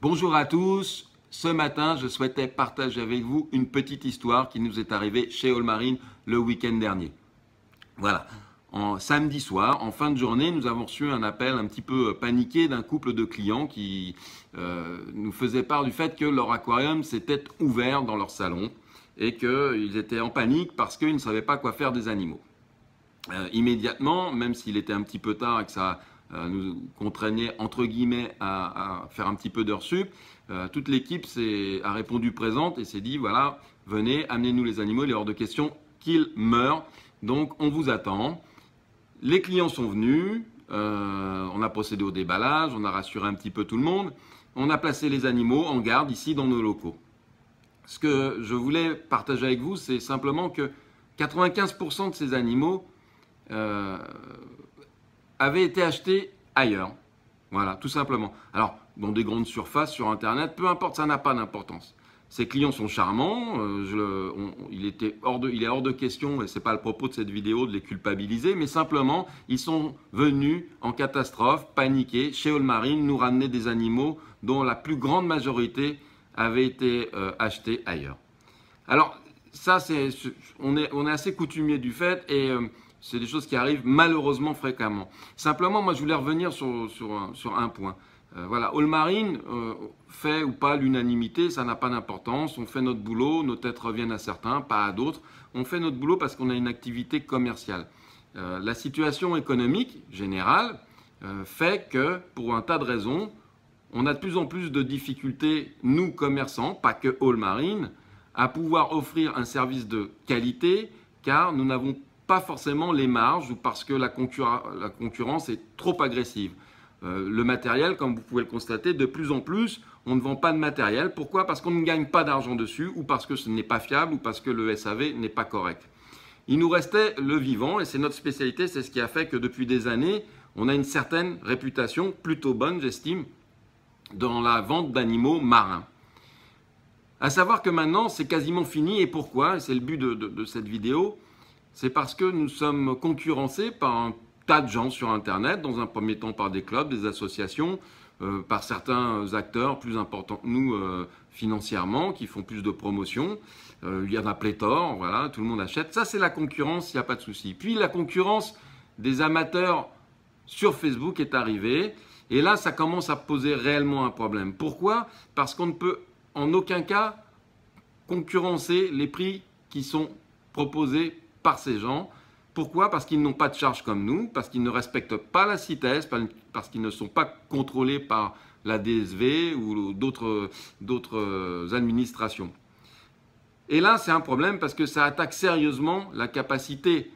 Bonjour à tous. Ce matin, je souhaitais partager avec vous une petite histoire qui nous est arrivée chez Allmarine le week-end dernier. Voilà. Samedi soir, en fin de journée, nous avons reçu un appel un petit peu paniqué d'un couple de clients qui nous faisait part du fait que leur aquarium s'était ouvert dans leur salon et qu'ils étaient en panique parce qu'ils ne savaient pas quoi faire des animaux. Immédiatement, même s'il était un petit peu tard et que ça nous contraignait entre guillemets à faire un petit peu d'heures sup, toute l'équipe a répondu présente et s'est dit voilà, venez, amenez-nous les animaux, il est hors de question qu'ils meurent, donc on vous attend. Les clients sont venus, on a procédé au déballage, on a rassuré un petit peu tout le monde, on a placé les animaux en garde ici dans nos locaux. Ce que je voulais partager avec vous, c'est simplement que 95% de ces animaux avaient été achetés ailleurs. Voilà, tout simplement. Alors, dans des grandes surfaces, sur Internet, peu importe, ça n'a pas d'importance. Ces clients sont charmants, il est hors de question, et ce n'est pas le propos de cette vidéo de les culpabiliser, mais simplement, ils sont venus en catastrophe, paniqués, chez Allmarine, nous ramener des animaux dont la plus grande majorité avait été achetés ailleurs. Alors, ça, on est assez coutumier du fait, et c'est des choses qui arrivent malheureusement fréquemment. Simplement, moi, je voulais revenir sur un point. Voilà, Allmarine fait ou pas l'unanimité, ça n'a pas d'importance. On fait notre boulot, nos têtes reviennent à certains, pas à d'autres. On fait notre boulot parce qu'on a une activité commerciale. La situation économique générale fait que, pour un tas de raisons, on a de plus en plus de difficultés, nous commerçants, pas que Allmarine, à pouvoir offrir un service de qualité, car nous n'avons pas forcément les marges ou parce que la concurrence est trop agressive. Le matériel, comme vous pouvez le constater, de plus en plus, on ne vend pas de matériel. Pourquoi? Parce qu'on ne gagne pas d'argent dessus ou parce que ce n'est pas fiable ou parce que le SAV n'est pas correct. Il nous restait le vivant et c'est notre spécialité, c'est ce qui a fait que depuis des années, on a une certaine réputation plutôt bonne, j'estime, dans la vente d'animaux marins. À savoir que maintenant, c'est quasiment fini et pourquoi? C'est le but de cette vidéo. C'est parce que nous sommes concurrencés par un tas de gens sur Internet, dans un premier temps par des clubs, des associations, par certains acteurs plus importants que nous financièrement, qui font plus de promotion. Il y en a pléthore, voilà, tout le monde achète. Ça, c'est la concurrence, il n'y a pas de souci. Puis la concurrence des amateurs sur Facebook est arrivée. Et là, ça commence à poser réellement un problème. Pourquoi? Parce qu'on ne peut en aucun cas concurrencer les prix qui sont proposés par ces gens. Pourquoi? Parce qu'ils n'ont pas de charge comme nous, parce qu'ils ne respectent pas la CITES, parce qu'ils ne sont pas contrôlés par la DSV ou d'autres administrations. Et là, c'est un problème parce que ça attaque sérieusement la capacité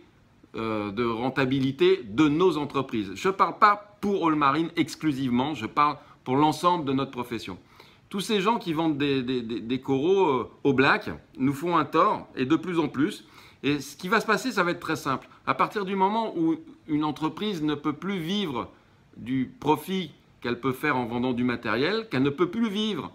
de rentabilité de nos entreprises. Je ne parle pas pour Allmarine exclusivement, je parle pour l'ensemble de notre profession. Tous ces gens qui vendent des coraux au black nous font un tort, et de plus en plus. Et ce qui va se passer, ça va être très simple. À partir du moment où une entreprise ne peut plus vivre du profit qu'elle peut faire en vendant du matériel, qu'elle ne peut plus vivre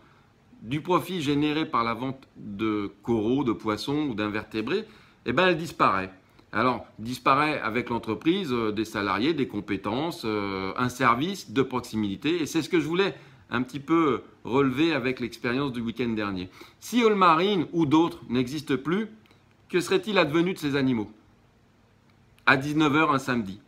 du profit généré par la vente de coraux, de poissons ou d'invertébrés, eh ben elle disparaît. Alors, disparaît avec l'entreprise des salariés, des compétences, un service de proximité. Et c'est ce que je voulais un petit peu relever avec l'expérience du week-end dernier. Si Allmarine ou d'autres n'existent plus, que serait-il advenu de ces animaux à 19 h un samedi?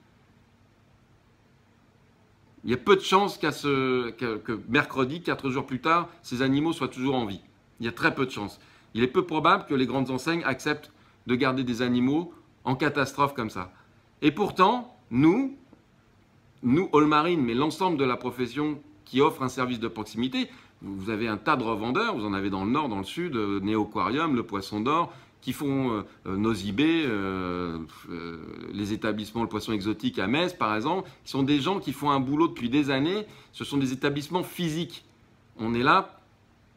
Il y a peu de chances que mercredi, 4 jours plus tard, ces animaux soient toujours en vie. Il y a très peu de chances. Il est peu probable que les grandes enseignes acceptent de garder des animaux en catastrophe comme ça. Et pourtant, nous Allmarine, mais l'ensemble de la profession qui offre un service de proximité, vous avez un tas de revendeurs, vous en avez dans le nord, dans le sud, Néo-Aquarium, le Poisson d'Or, qui font Nosibé, les établissements, le poisson exotique à Metz par exemple, qui sont des gens qui font un boulot depuis des années. Ce sont des établissements physiques. On est là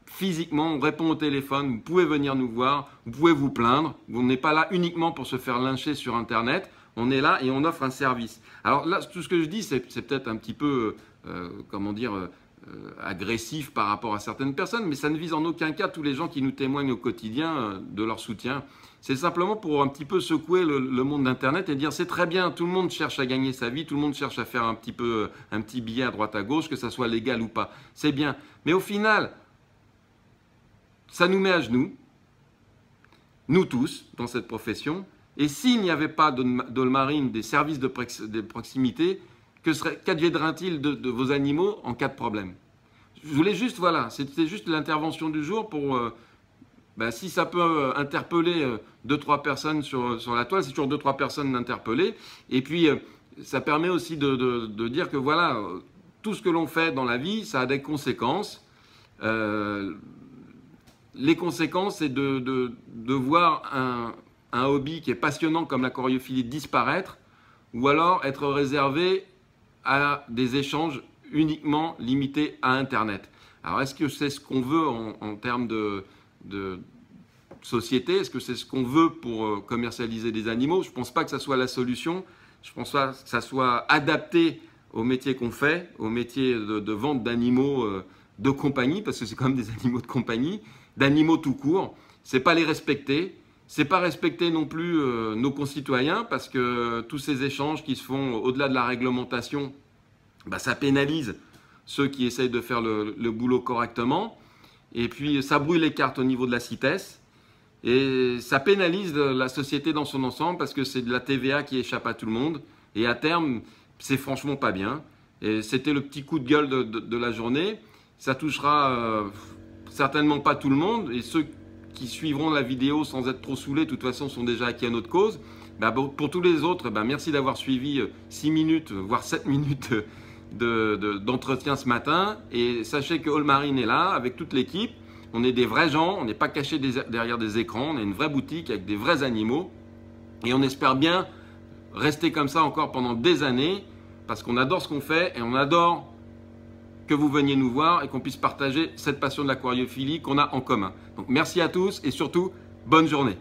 physiquement, on répond au téléphone, vous pouvez venir nous voir, vous pouvez vous plaindre. On n'est pas là uniquement pour se faire lyncher sur Internet, on est là et on offre un service. Alors là, tout ce que je dis, c'est peut-être un petit peu, comment dire, agressif par rapport à certaines personnes, mais ça ne vise en aucun cas tous les gens qui nous témoignent au quotidien de leur soutien. C'est simplement pour un petit peu secouer le monde d'Internet et dire c'est très bien, tout le monde cherche à gagner sa vie, tout le monde cherche à faire un petit billet à droite à gauche, que ça soit légal ou pas. C'est bien. Mais au final, ça nous met à genoux, nous tous, dans cette profession. Et s'il n'y avait pas d'Allmarine, des services de proximité, qu'adviendra-t-il de vos animaux en cas de problème? Je voulais juste, voilà, c'était juste l'intervention du jour pour, si ça peut interpeller 2-3 personnes sur la toile, c'est toujours 2-3 personnes d'interpeller. Et puis, ça permet aussi de dire que voilà, tout ce que l'on fait dans la vie, ça a des conséquences. Les conséquences, c'est de voir un hobby qui est passionnant comme l'aquariophilie disparaître, ou alors être réservé à des échanges uniquement limités à Internet. Alors, est-ce que c'est ce qu'on veut en termes de société? Est-ce que c'est ce qu'on veut pour commercialiser des animaux? Je ne pense pas que ça soit la solution. Je ne pense pas que ça soit adapté au métier qu'on fait, au métier de vente d'animaux de compagnie, parce que c'est quand même des animaux de compagnie, d'animaux tout court. Ce n'est pas les respecter. C'est pas respecter non plus nos concitoyens, parce que tous ces échanges qui se font au-delà de la réglementation, ça pénalise ceux qui essayent de faire le boulot correctement. Et puis ça brouille les cartes au niveau de la CITES. Et ça pénalise la société dans son ensemble, parce que c'est de la TVA qui échappe à tout le monde. Et à terme, c'est franchement pas bien. Et c'était le petit coup de gueule de la journée. Ça touchera certainement pas tout le monde. Et ceux qui suivront la vidéo sans être trop saoulés, de toute façon, sont déjà acquis à notre cause. Pour tous les autres, merci d'avoir suivi 6 minutes, voire 7 minutes d'entretien ce matin. Et sachez que Allmarine est là, avec toute l'équipe. On est des vrais gens, on n'est pas cachés derrière des écrans. On est une vraie boutique avec des vrais animaux. Et on espère bien rester comme ça encore pendant des années, parce qu'on adore ce qu'on fait et on adore que vous veniez nous voir et qu'on puisse partager cette passion de l'aquariophilie qu'on a en commun. Donc merci à tous et surtout, bonne journée.